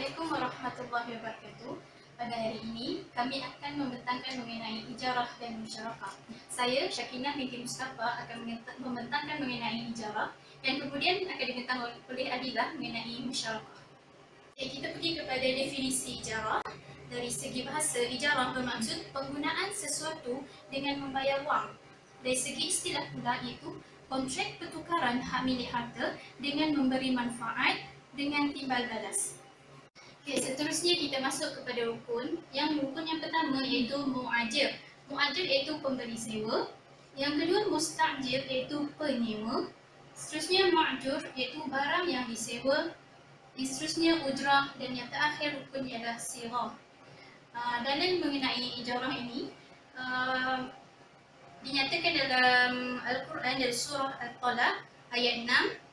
Assalamualaikum warahmatullahi wabarakatuh. Pada hari ini, kami akan membentangkan mengenai ijarah dan musyarakah. Saya, Syakinah binti Mustafa, akan membentangkan mengenai ijarah dan kemudian akan dibentang oleh Adilah mengenai musyarakah. Kita pergi kepada definisi ijarah. Dari segi bahasa, ijarah bermaksud penggunaan sesuatu dengan membayar wang. Dari segi istilah pula iaitu kontrak pertukaran hak milik harta dengan memberi manfaat dengan timbal balas. Okay, seterusnya kita masuk kepada rukun. Rukun yang pertama iaitu mu'ajir. Mu'ajir iaitu pemberi sewa. Yang kedua musta'jir iaitu penyewa. Seterusnya ma'jur iaitu barang yang disewa. Seterusnya ujrah dan yang terakhir rukun ialah sirah. Dalil mengenai ijarah ini dinyatakan dalam Al-Quran dari surah At-Talaq ayat 6.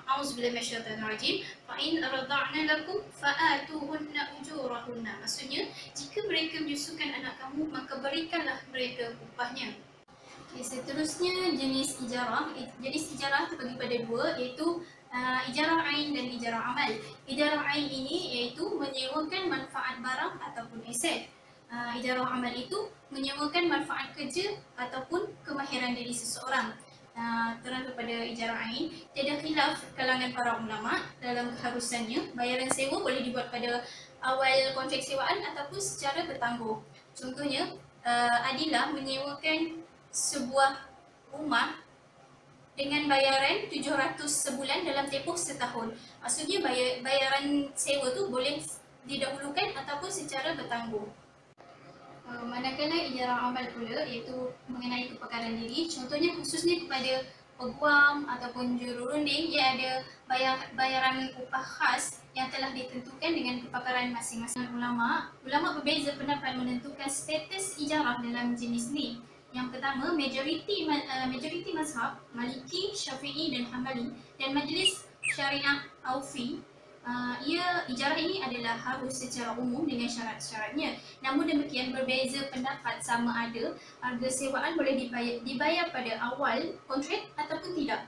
A'udzubillahi minasyaitonir rajim. Fa in arda'na lakum fa'atuhunna ujurahunna. Maksudnya, jika mereka menyusukan anak kamu, maka berikanlah mereka upahnya. Okay, seterusnya jenis ijarah. Jenis ijarah terbagi pada dua, iaitu ijarah ain dan ijarah amal. Ijarah ain ini iaitu menyewakan manfaat barang ataupun aset. Ijarah amal itu menyewakan manfaat kerja ataupun kemahiran diri seseorang. Terang kepada ijarah ain, tiada khilaf kalangan para ulama dalam keharusannya. Bayaran sewa boleh dibuat pada awal kontrak sewaan ataupun secara bertangguh. Contohnya, Adilah menyewakan sebuah rumah dengan bayaran 700 sebulan dalam tempoh setahun. Maksudnya bayaran sewa tu boleh didahulukan ataupun secara bertangguh. Manakala ijarah amal pula iaitu mengenai kepakaran diri, contohnya khususnya kepada peguam ataupun jururunding, ia ada bayaran upah khas yang telah ditentukan dengan kepakaran masing-masing ulama. Ulama berbeza pendapat menentukan status ijarah dalam jenis ni. Yang pertama, majoriti mazhab Maliki, Syafi'i dan Hambali dan Majlis Syariah Aufi, ijarah ini adalah harus secara umum dengan syarat-syaratnya. Namun demikian, berbeza pendapat sama ada harga sewaan boleh dibayar pada awal kontrak ataupun tidak.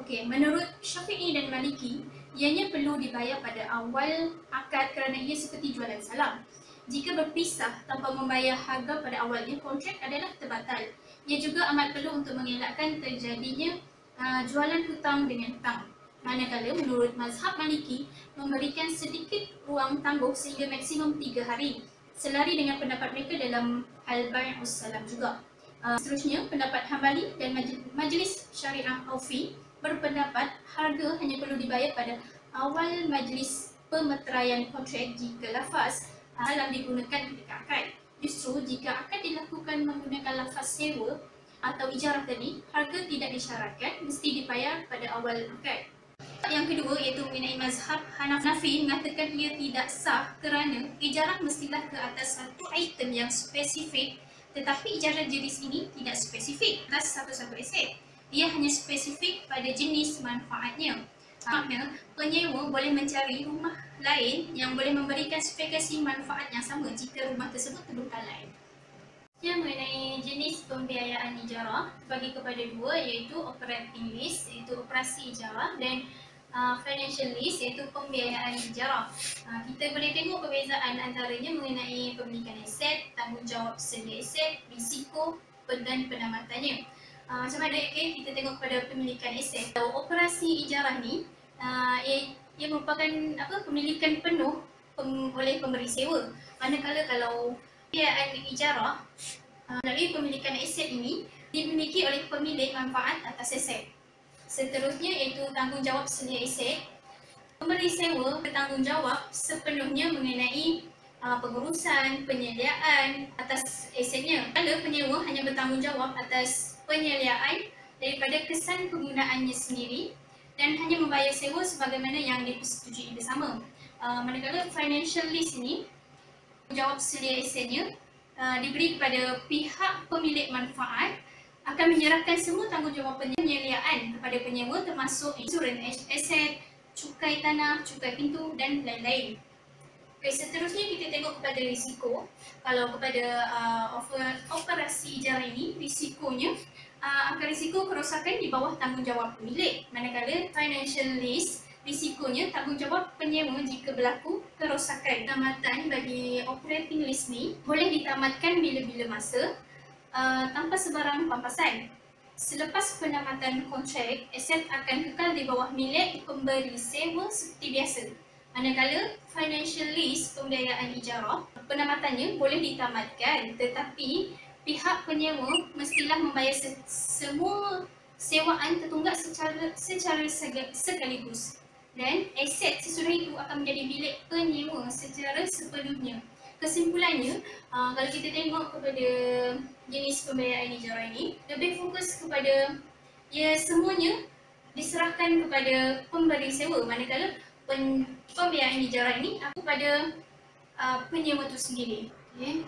Okey, menurut Syafi'i dan Maliki, ianya perlu dibayar pada awal akad kerana ia seperti jualan salam. Jika berpisah tanpa membayar harga pada awalnya, kontrak adalah terbatal. Ia juga amat perlu untuk mengelakkan terjadinya jualan hutang dengan hutang. Manakala menurut mazhab Maliki, memberikan sedikit ruang tangguh sehingga maksimum 3 hari, selari dengan pendapat mereka dalam hal bai'us salam juga. Seterusnya, pendapat Hambali dan Majlis Syariah Aufi berpendapat harga hanya perlu dibayar pada awal majlis pemeteraian kontrak jika lafaz dalam digunakan ketika akad. Justru jika akad dilakukan menggunakan lafaz sewa atau ijarah tadi, harga tidak disyaratkan mesti dibayar pada awal akad. Yang kedua iaitu mengenai mazhab Hanafi mengatakan ia tidak sah kerana ijarah mestilah ke atas satu item yang spesifik, tetapi ijarah jenis ini tidak spesifik atas satu-satu aset. Ia hanya spesifik pada jenis manfaatnya. Maknanya, penyewa boleh mencari rumah lain yang boleh memberikan spesifikasi manfaat yang sama jika rumah tersebut terbengkalai. Yang mengenai jenis pembiayaan ijarah terbagi kepada dua, iaitu operating lease iaitu operasi ijarah dan financial lease iaitu pembiayaan ijarah. Kita boleh tengok perbezaan antaranya mengenai pemilikan aset, tanggungjawab sedia aset, risiko dan pendamatannya. Macam mana kita tengok pada pemilikan aset. Operasi ijarah ni ia merupakan pemilikan penuh oleh pemberi sewa. Manakala kalau pembiayaan ijarah melalui pemilikan aset ini dimiliki oleh pemilik manfaat atas aset. Seterusnya iaitu tanggungjawab sedia aset. Pemberi sewa bertanggungjawab sepenuhnya mengenai pengurusan, penyediaan atas asetnya. Kalau penyewa hanya bertanggungjawab atas penyediaan daripada kesan penggunaannya sendiri dan hanya membayar sewa sebagaimana yang dipersetujui bersama. Manakala financial lease ini, tanggungjawab sedia asetnya diberi kepada pihak pemilik manfaat, akan menyerahkan semua tanggungjawab penyediaan kepada penyewa termasuk insurans aset, cukai tanah, cukai pintu dan lain-lain. Seterusnya kita tengok kepada risiko. Kalau kepada operasi ijarah ini, risikonya angka risiko kerosakan di bawah tanggungjawab pemilik. Manakala financial lease risikonya tanggungjawab penyewa jika berlaku kerosakan. Tamatan bagi operating lease ni boleh ditamatkan bila-bila masa tanpa sebarang pampasan. Selepas penamatan kontrak, aset akan kekal di bawah milik pemberi sewa seperti biasa. Manakala financial lease pembiayaan ijarah, penamatannya boleh ditamatkan tetapi pihak penyewa mestilah membayar semua sewaan tertunggak secara sekaligus dan aset sesudah itu akan menjadi milik penyewa secara sepenuhnya. Kesimpulannya, kalau kita tengok kepada jenis pembiayaan ijarah ini, lebih fokus kepada semuanya diserahkan kepada pemberi sewa, manakala pembiayaan ijarah ini kepada penyewa itu sendiri. Okay.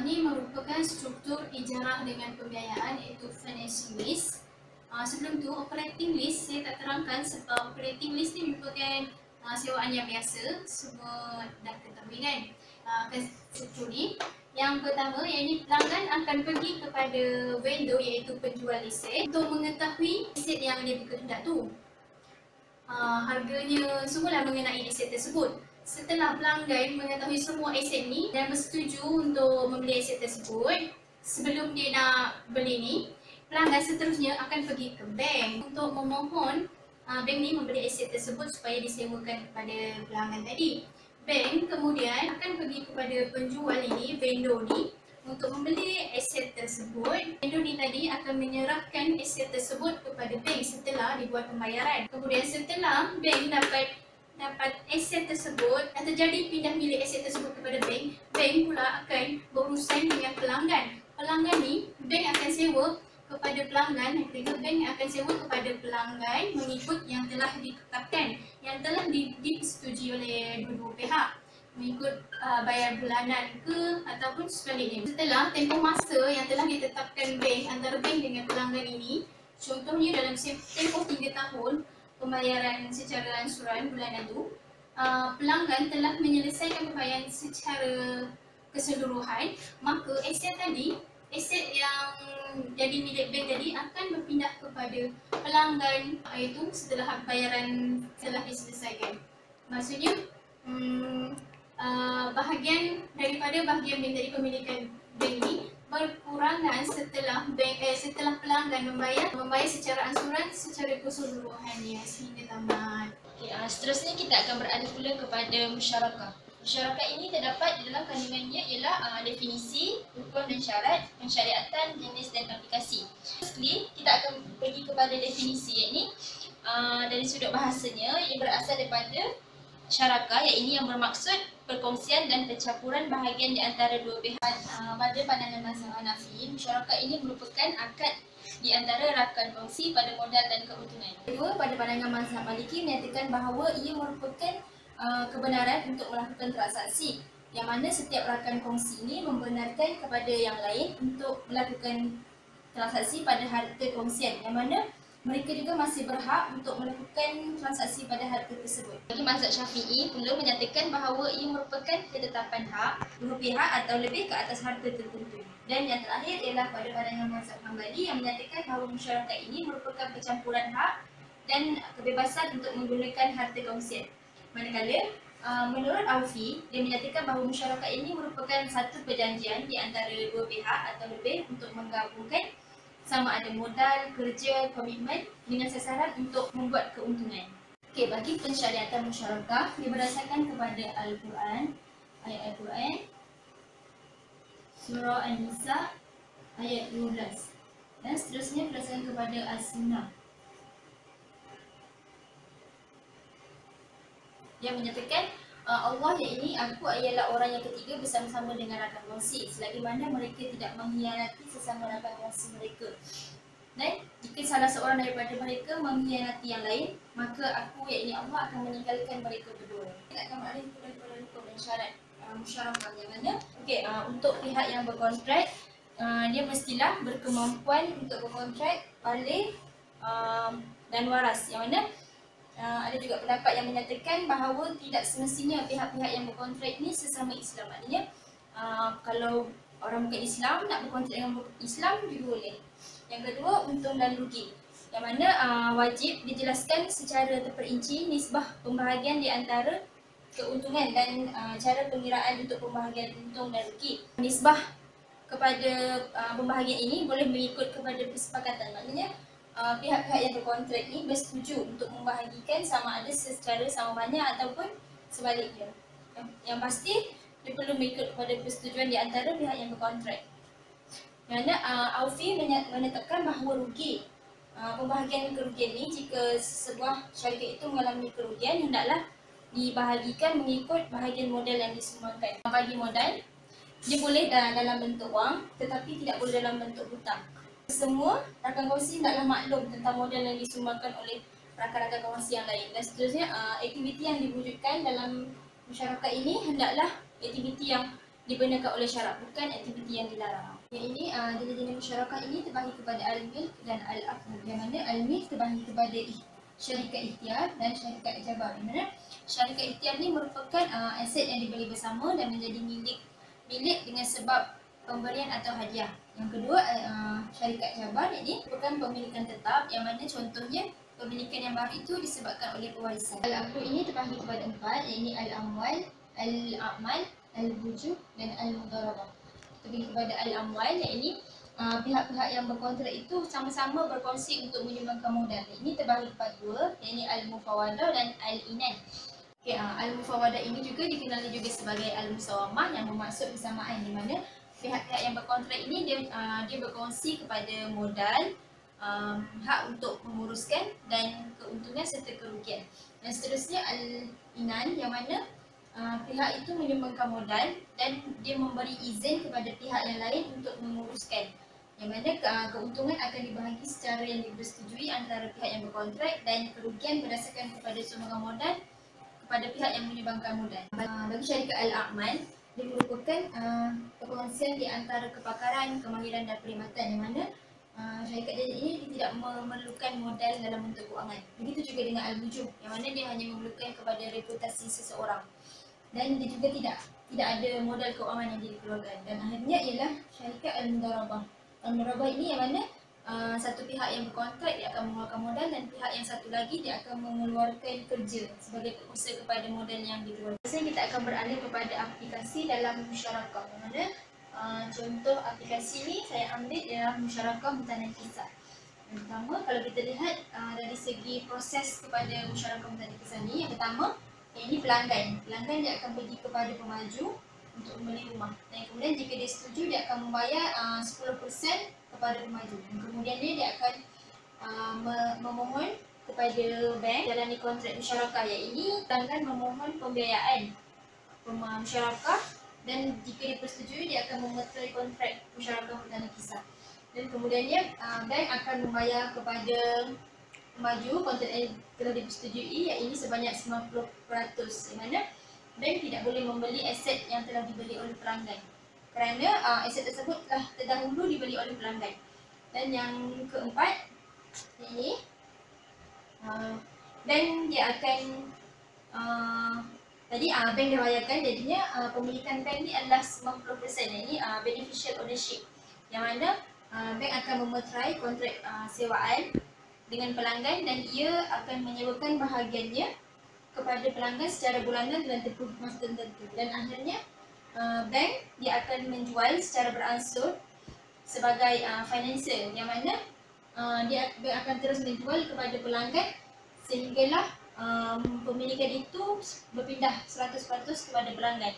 Ini merupakan struktur ijarah dengan pembiayaan iaitu financing lease. Sebelum tu operating lease saya tak terangkan sebab operating lease ni merupakan sewaan yang biasa, semua dah ketahui kan. Struktur ni yang pertama, iaitu pelanggan akan pergi kepada vendor iaitu penjual aset untuk mengetahui aset yang dia berkehendak tu. Harganya semualah mengenai aset tersebut. Setelah pelanggan mengetahui semua aset ni dan bersetuju untuk membeli aset tersebut, sebelum dia nak beli ni, pelanggan seterusnya akan pergi ke bank untuk memohon bank ni membeli aset tersebut supaya disewakan kepada pelanggan tadi. Bank kemudian akan pergi kepada penjual ini, vendor ni, untuk membeli aset tersebut. Vendor ni tadi akan menyerahkan aset tersebut kepada bank setelah dibuat pembayaran. Kemudian setelah bank dapat aset tersebut dan terjadi pindah milik aset tersebut kepada bank, bank pula akan berurusan dengan pelanggan. Pelanggan ni, bank akan sewa kepada pelanggan, bank akan sewa kepada pelanggan mengikut yang telah ditetapkan, yang telah disetujui oleh dua-dua pihak, mengikut bayar bulanan ke ataupun sebaliknya. Setelah tempoh masa yang telah ditetapkan bank antara bank dengan pelanggan ini, contohnya dalam tempoh 3 tahun pembayaran secara ansuran bulanan itu, pelanggan telah menyelesaikan pembayaran secara keseluruhan, maka aset yang jadi milik bank tadi akan berpindah kepada pelanggan, iaitu setelah bayaran telah diselesaikan. Maksudnya bahagian daripada bahagian bank tadi, pemilikan bank ni berkurangan setelah pelanggan membayar secara ansuran secara keseluruhannya sehingga tamat. Seterusnya kita akan beralih pula kepada musyarakah. Musyarakah ini terdapat di dalam kandungannya ialah definisi, rukun dan syarat, pensyariatan, jenis dan aplikasi. Firstly, kita akan pergi kepada definisi, iaitu dari sudut bahasanya ia berasal daripada syaraka, iaitu yang bermaksud perkongsian dan pencampuran bahagian di antara dua pihak. Pada pandangan mazhab Hanafi, musyarakah ini merupakan akad di antara rakan kongsi pada modal dan keuntungan. Kedua, pada pandangan mazhab Maliki menyatakan bahawa ia merupakan kebenaran untuk melakukan transaksi, yang mana setiap rakan kongsi ini membenarkan kepada yang lain untuk melakukan transaksi pada harta kongsian, yang mana mereka juga masih berhak untuk melakukan transaksi pada harta tersebut. Bagi mazhab Syafi'i pula menyatakan bahawa ia merupakan ketetapan hak dua pihak atau lebih ke atas harta tertentu. Dan yang terakhir ialah pada pandangan mazhab Hambali yang menyatakan bahawa masyarakat ini merupakan pencampuran hak dan kebebasan untuk menggunakan harta kongsian. Manakala menurut Aufi, dia menyatakan bahawa masyarakat ini merupakan satu perjanjian di antara dua pihak atau lebih untuk menggabungkan sama ada modal, kerja, komitmen dengan sasaran untuk membuat keuntungan. Okey, bagi pensyariatan musyarakah, dia berdasarkan kepada Al-Quran, ayat Al-Quran, Surah An-Nisa, ayat 12. Dan seterusnya berdasarkan kepada As-Sunnah, yang menyatakan Allah yang ini aku ialah orang yang ketiga bersama-sama dengan rakan kongsi, selagi mana mereka tidak mengkhianati sesama rakan kongsi mereka. Dan jika salah seorang daripada mereka mengkhianati yang lain, maka aku yakni Allah akan meninggalkan mereka berdua. Kita akan beralih kepada rukun dan syarat musyarakah, yang mana untuk pihak yang berkontrak, dia mestilah berkemampuan untuk berkontrak, balik dan waras, yang mana ada juga pendapat yang menyatakan bahawa tidak semestinya pihak-pihak yang berkontrak ini sesama Islam. Maknanya kalau orang bukan Islam nak berkontrak dengan Islam juga boleh. Yang kedua, untung dan rugi. yang mana wajib dijelaskan secara terperinci nisbah pembahagian di antara keuntungan dan cara pengiraan untuk pembahagian untung dan rugi. Nisbah kepada pembahagian ini boleh mengikut kepada kesepakatan. Maknanya pihak-pihak yang berkontrak ni bersetuju untuk membahagikan sama ada secara sama banyak ataupun sebaliknya. Yang pasti dia perlu mengikut kepada persetujuan di antara pihak yang berkontrak. Kerana Aufi menetapkan bahawa rugi pembahagian kerugian ni, jika sebuah syarikat itu mengalami kerugian, hendaklah dibahagikan mengikut bahagian modal yang disumbangkan. Bagi modal, dia boleh dalam bentuk wang tetapi tidak boleh dalam bentuk hutang. Semua rakan kongsi hendaklah maklum tentang modal yang disumbangkan oleh rakan-rakan kongsi yang lain. Dan seterusnya, aktiviti yang diwujudkan dalam masyarakat ini hendaklah aktiviti yang dibenarkan oleh syarak, bukan aktiviti yang dilarang. Yang ini, jenis-jenis masyarakat ini terbahagi kepada al-milk dan al-aqd. Yang mana al-milk terbahagi kepada syarikat ikhtiar dan syarikat jabar. Yang mana syarikat ikhtiar ni merupakan aset yang dibeli bersama dan menjadi milik dengan sebab pemberian atau hadiah. Yang kedua, syarikat jabar ini merupakan pemilikan tetap, yang mana contohnya pemilikan yang baru itu disebabkan oleh pewarisan. Al-aqd ini terbahagi kepada 4, iaitu al-amwal, al-a'mal, al-wujub dan al-mudharabah. Terbahagi kepada al-amwal, iaitu pihak-pihak yang berkontrak itu sama-sama berkongsi untuk menyumbangkan modal. Ini terbahagi kepada 2, iaitu al-mufawadah dan al-inan. Al-mufawadah ini juga dikenali juga sebagai al-musawamah, yang bermaksud bersamaan, di mana pihak-pihak yang berkontrak ini dia berkongsi kepada modal, hak untuk menguruskan dan keuntungan serta kerugian. Dan seterusnya al-inan, yang mana pihak itu menyumbangkan modal dan dia memberi izin kepada pihak yang lain untuk menguruskan. Yang mana keuntungan akan dibahagi secara yang dipersetujui antara pihak yang berkontrak, dan kerugian berdasarkan kepada sumbangan modal kepada pihak yang menyumbangkan modal. Bagi syarikat al-a'mal, dia merupakan perkongsian di antara kepakaran, kemahiran dan perkhidmatan, yang mana syarikat jasa ini tidak memerlukan modal dalam bentuk kewangan. Begitu juga dengan al-wujub, yang mana dia hanya memerlukan kepada reputasi seseorang. Dan dia juga tidak ada modal kewangan yang dikeluarkan. Dan akhirnya ialah syarikat al-mudharabah. Al-mudharabah ini yang mana satu pihak yang berkontrak dia akan mengeluarkan modal, dan pihak yang satu lagi dia akan mengeluarkan kerja sebagai usaha kepada modal yang dikeluarkan. Sekarang kita akan beralih kepada aplikasi dalam musyarakah. Yang mana contoh aplikasi ni saya ambil dalam musyarakah Bentanan Kisah. Yang pertama, kalau kita lihat dari segi proses kepada musyarakah Bentanan Kisah ni, yang pertama, ini pelanggan. Pelanggan dia akan pergi kepada pemaju untuk membeli rumah. Dan kemudian jika dia setuju, dia akan membayar 10% kepada pemaju. Dan kemudian dia akan memohon kepada bank jalani kontrak musyarakah, iaitu pelanggan memohon pembiayaan musyarakah, dan jika dipersetujui dia akan memeterai kontrak musyarakah Bentanan Kisah. Dan kemudiannya bank akan membayar kepada pemaju kontrak yang telah dipersetujui, iaitu sebanyak 90%, di mana bank tidak boleh membeli aset yang telah dibeli oleh pelanggan kerana aset tersebut telah terdahulu dibeli oleh pelanggan. Dan yang keempat ini, bank dia akan tadi bank dah bayarkan, jadinya pemilikan bank ni adalah 90%, ini beneficial ownership, yang mana bank akan memeterai kontrak sewaan dengan pelanggan, dan ia akan menyewakan bahagiannya kepada pelanggan secara bulanan dalam tempoh masa tertentu. Dan akhirnya bank dia akan menjual secara beransur sebagai financier, yang mana bank akan terus menjual kepada pelanggan sehinggalah pemilikan itu berpindah 100% kepada pelanggan.